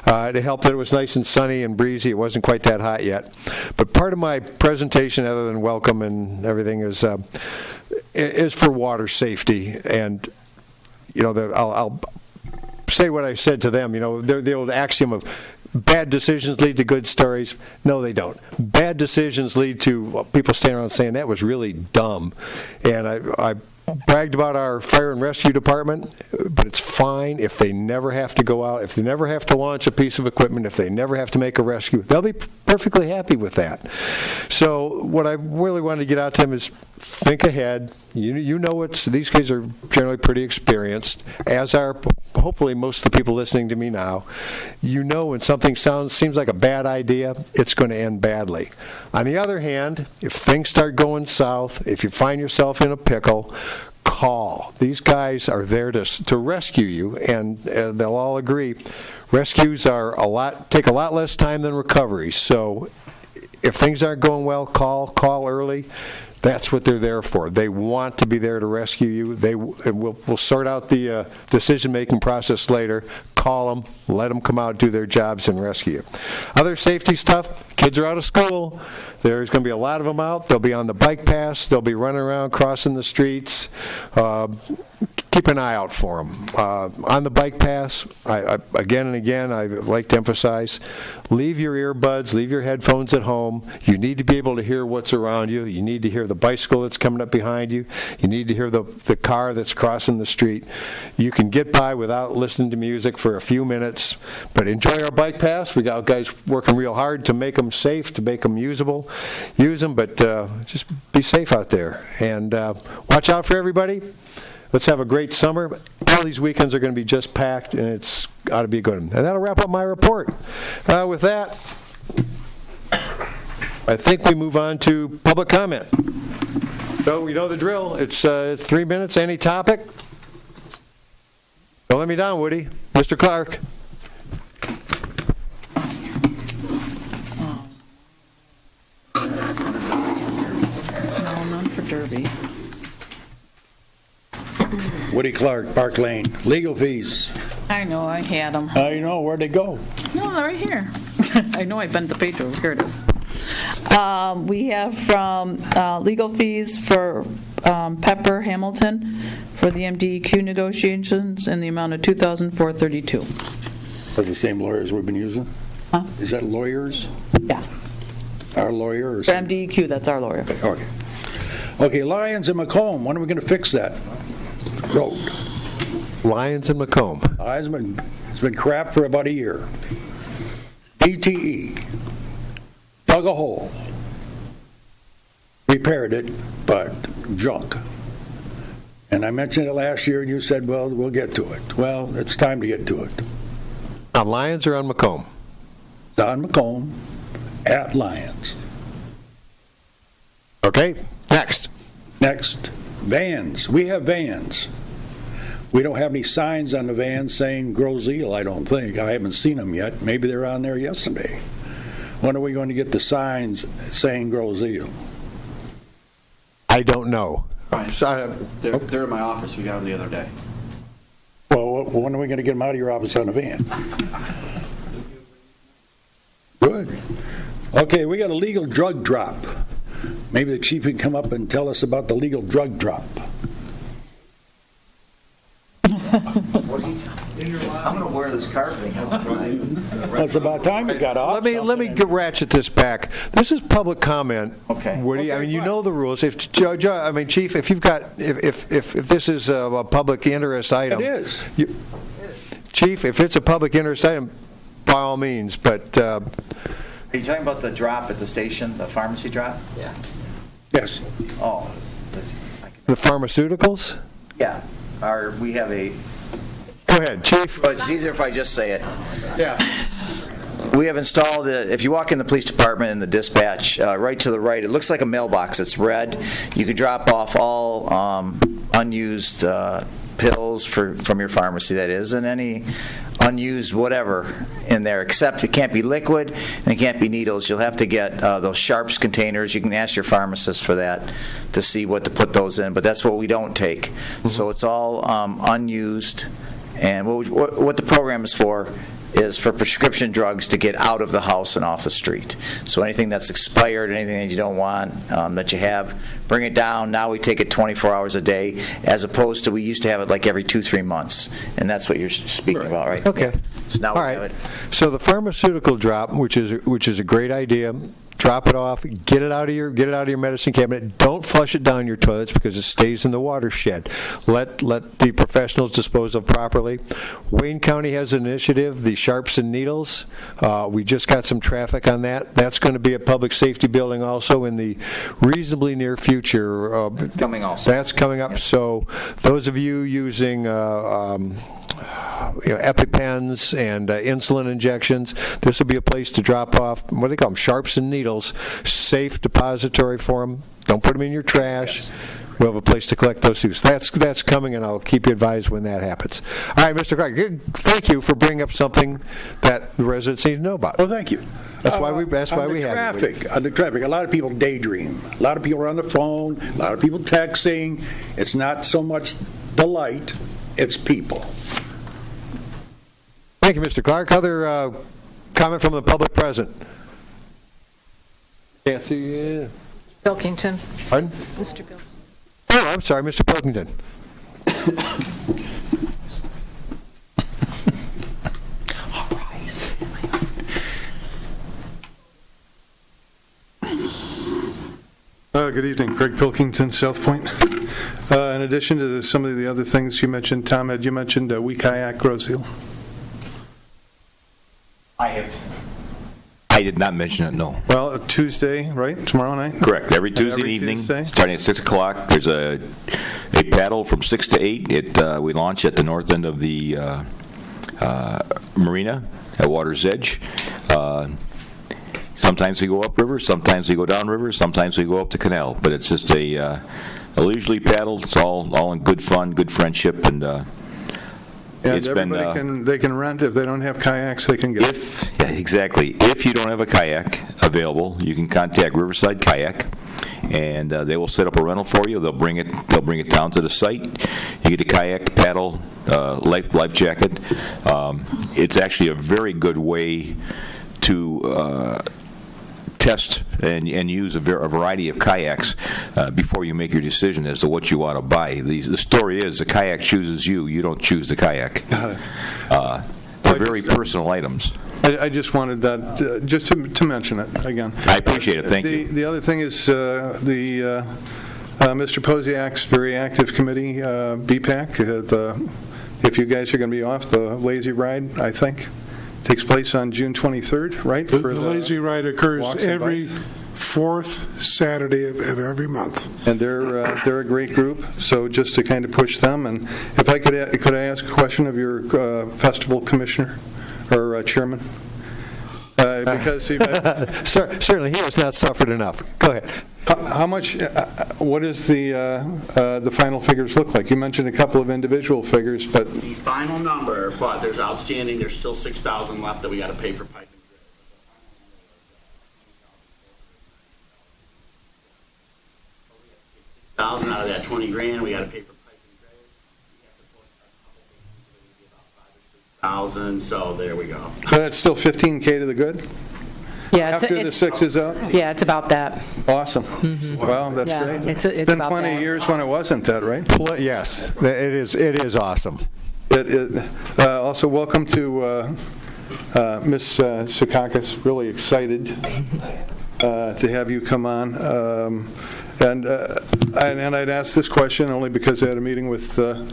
S2: It helped that it was nice and sunny and breezy. It wasn't quite that hot yet. But part of my presentation, other than welcome and everything, is for water safety. And I'll say what I said to them. The old axiom of bad decisions lead to good stories. No, they don't. Bad decisions lead to people standing around saying that was really dumb. And I bragged about our fire and rescue department, but it's fine if they never have to go out, if they never have to launch a piece of equipment, if they never have to make a rescue. They'll be perfectly happy with that. So what I really wanted to get out to them is think ahead. These guys are generally pretty experienced, as are hopefully most of the people listening to me now. When something seems like a bad idea, it's going to end badly. On the other hand, if things start going south, if you find yourself in a pickle, call. These guys are there to rescue you, and they'll all agree. Rescues take a lot less time than recovery. So if things aren't going well, call early. That's what they're there for. They want to be there to rescue you. We'll sort out the decision-making process later. Call them, let them come out, do their jobs, and rescue you. Other safety stuff, kids are out of school. There's going to be a lot of them out. They'll be on the bike paths. They'll be running around, crossing the streets. Keep an eye out for them. On the bike paths, again and again, I like to emphasize, leave your earbuds, leave your headphones at home. You need to be able to hear what's around you. You need to hear the bicycle that's coming up behind you. You need to hear the car that's crossing the street. You can get by without listening to music for a few minutes, but enjoy our bike paths. We got guys working real hard to make them safe, to make them usable. Use them, but just be safe out there. And watch out for everybody. Let's have a great summer. All these weekends are going to be just packed, and it's ought to be a good one. And that'll wrap up my report. With that, I think we move on to public comment. So you know the drill. It's 3 minutes, any topic. Don't let me down, Woody. Mr. Clark.
S15: No, none for Derby.
S16: Woody Clark, Park Lane. Legal fees.
S15: I know, I had them.
S16: I know, where'd they go?
S15: No, they're right here. I know I bent the page over. Here it is. We have from legal fees for Pepper Hamilton for the MDEQ negotiations in the amount of $2,432.
S16: That's the same lawyers we've been using?
S15: Huh?
S16: Is that lawyers?
S15: Yeah.
S16: Our lawyer? Or
S15: For MDEQ, that's our lawyer.
S16: Okay. Okay, Lyons and Macomb, when are we going to fix that road?
S2: Lyons and Macomb.
S16: It's been crap for about a year. DTE dug a hole, repaired it, but junk. And I mentioned it last year, and you said, well, we'll get to it. Well, it's time to get to it.
S2: On Lyons or on Macomb?
S16: On Macomb, at Lyons.
S2: Okay, next.
S16: Next, vans. We have vans. We don't have any signs on the vans saying grow zeal, I don't think. I haven't seen them yet. Maybe they're on there yesterday. When are we going to get the signs saying grow zeal?
S2: I don't know.
S13: They're in my office. We got them the other day.
S16: Well, when are we going to get them out of your office on a van? Good. Okay, we got a legal drug drop. Maybe the chief can come up and tell us about the legal drug drop.
S6: What are you I'm going to wear this carpeting out tonight.
S16: Well, it's about time you got off.
S2: Let me ratchet this back. This is public comment.
S6: Okay.
S2: Woody, I mean, you know the rules. If Chief, if you've got, if this is a public interest item,
S16: it is.
S2: Chief, if it's a public interest item, by all means. But
S6: are you talking about the drop at the station, the pharmacy drop? Yeah.
S16: Yes.
S6: Oh,
S2: the pharmaceuticals?
S6: Yeah. We have a.
S2: Go ahead, Chief.
S6: But it's easier if I just say it.
S2: Yeah.
S6: We have installed, if you walk in the police department in the dispatch, right to the right, it looks like a mailbox. It's red. You can drop off all unused pills from your pharmacy, that is, and any unused whatever in there, except it can't be liquid and it can't be needles. You'll have to get those Sharps containers. You can ask your pharmacist for that to see what to put those in, but that's what we don't take. Mm-hmm. So it's all unused, and what the program is for prescription drugs to get out of the house and off the street. So anything that's expired, anything that you don't want, that you have, bring it down. Now we take it 24 hours a day, as opposed to we used to have it like every 2-3 months. And that's what you're speaking about, right?
S2: Okay.
S6: So now
S2: all
S6: we
S2: right.
S6: have it.
S2: So the pharmaceutical drop, which is a great idea. Drop it off. Get it out of your medicine cabinet. Don't flush it down your toilets because it stays in the watershed. Let the professionals dispose of properly. Wayne County has an initiative, the Sharps and Needles. We just got some traffic on that. That's going to be a public safety building also in the reasonably near future.
S6: Coming also.
S2: That's coming up. Yep. So those of you using EpiPens and insulin injections, this will be a place to drop off, what do they call them, Sharps and Needles, safe depository for them. Don't put them in your trash. Yes. We'll have a place to collect those too. So that's coming, and I'll keep you advised when that happens. All right, Mr. Clark, thank you for bringing up something that the residents need to know about.
S16: Well, thank you.
S2: That's why we have it.
S16: On the traffic, a lot of people daydream. A lot of people are on the phone. A lot of people texting. It's not so much the light, it's people.
S2: Thank you, Mr. Clark. Other comment from the public present? Can't see.
S9: Pilkington.
S2: Pardon?
S9: Mr. Pilkington.
S2: Oh, I'm sorry, Mr. Pilkington.
S3: Good evening, Greg Pilkington, South Point. In addition to some of the other things you mentioned, Tom, you mentioned We Kayak Grow Zeal.
S11: I did not mention it, no.
S3: Well, Tuesday, right? Tomorrow night?
S11: Correct. Every Tuesday evening, starting at 6 o'clock. There's a paddle from 6 to 8. We launch at the north end of the marina at Water's Edge. Sometimes we go upriver, sometimes we go downriver, sometimes we go up the canal. But it's just a leisurely paddle. It's all in good fun, good friendship, and
S3: it's everybody they can rent. If they don't have kayaks, they can get
S11: exactly. If you don't have a kayak available, you can contact Riverside Kayak, and they will set up a rental for you. They'll bring it down to the site. You get a kayak, paddle, life jacket. It's actually a very good way to test and use a variety of kayaks before you make your decision as to what you ought to buy. The story is the kayak chooses you. You don't choose the kayak. They're very personal items.
S3: I just wanted that, just to mention it again.
S11: I appreciate it. Thank you.
S3: The other thing is Mr. Posiak's very active committee, BPAC. If you guys are going to be off, the Lazy Ride, I think, takes place on June 23rd, right?
S17: The Lazy Ride occurs every fourth Saturday of every month.
S3: And they're a great group, so just to kind of push them. And if I could I ask a question of your festival commissioner or chairman? Because he
S2: certainly he has not suffered enough. Go ahead.
S3: How much? What does the final figures look like? You mentioned a couple of individual figures, but
S10: the final number. But there's outstanding. There's still 6,000 left that we got to pay for pipe and grid. 6,000 out of that 20 grand, we got to pay for pipe and grid. We have to put a couple things, about 5,000 or 6,000. So there we go.
S3: So that's still 15K to the good.
S9: Yeah,
S3: after the 6 is out?
S9: Yeah, it's about that.
S3: Awesome. Well, that's great.
S9: It's
S3: been
S9: about
S3: plenty of years when it wasn't that, right?
S2: Yes, it is awesome.
S3: Also, welcome to Ms. Sukakis. Really excited to have you come on. And I'd ask this question only because I had a meeting with the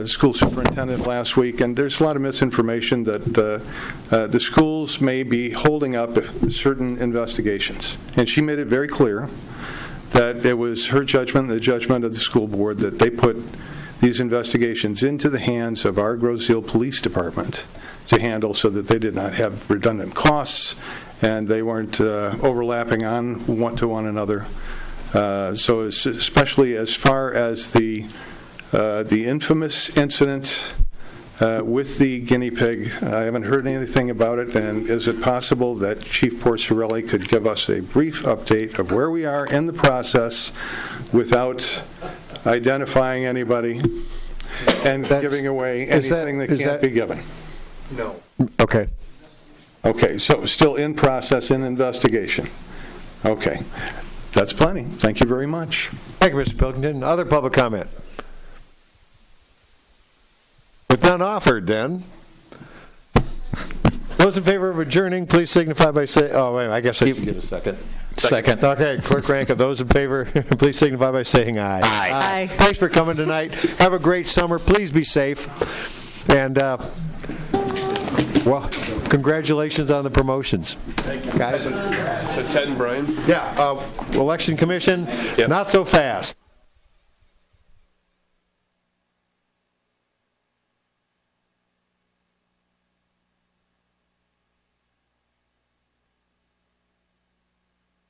S3: school superintendent last week, and there's a lot of misinformation that the schools may be holding up certain investigations. And she made it very clear that it was her judgment, the judgment of the school board, that they put these investigations into the hands of our Grosse-Ile Police Department to handle so that they did not have redundant costs and they weren't overlapping on one another. So especially as far as the infamous incident with the guinea pig, I haven't heard anything about it, and is it possible that Chief Porcerelli could give us a brief update of where we are in the process without identifying anybody and giving away anything that can't be given?
S2: No. Okay.
S3: Okay, so still in process, in investigation. Okay. That's plenty. Thank you very much.
S2: Thank you, Mr. Pilkington. Other public comment? With none offered, then. Those in favor of adjourning, please signify by saying... Oh, wait, I guess I should get a second.
S1: Second.
S2: Okay, Clerk Rankin, those in favor, please signify by saying aye.
S1: Aye.
S2: Thanks for coming tonight. Have a great summer. Please be safe. And, well, congratulations on the promotions.
S4: Thank you.
S2: Guys.
S4: So Ted and Brian?
S2: Yeah, Election Commission, not so fast.